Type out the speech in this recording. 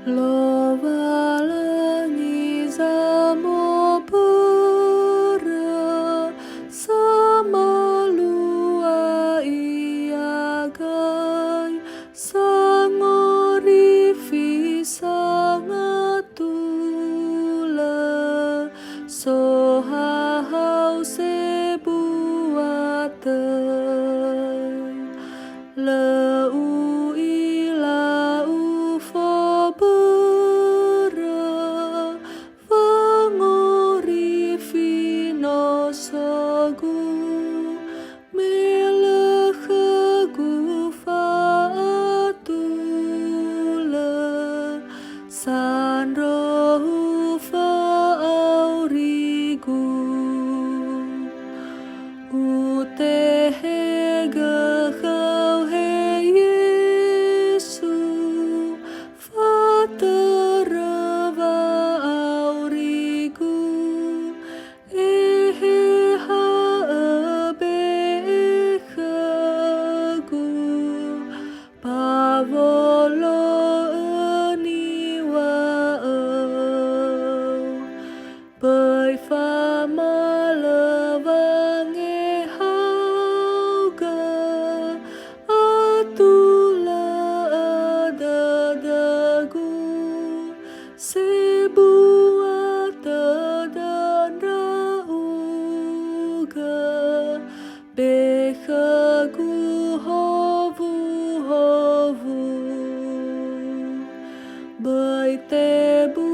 Lo valangi zamo pura sama lua iagai sangori sangatula sohahau sebuatan lau ilau fobera vangori fino sogu melekhagu faatula sanrohu faaurigu utehega kau he Yesu faterava aurigu eheha abekhagu pavolo eniwao bai fama levange hauga atula adadagu sebuah dan rauga bekhagu hovu hovu bai tebu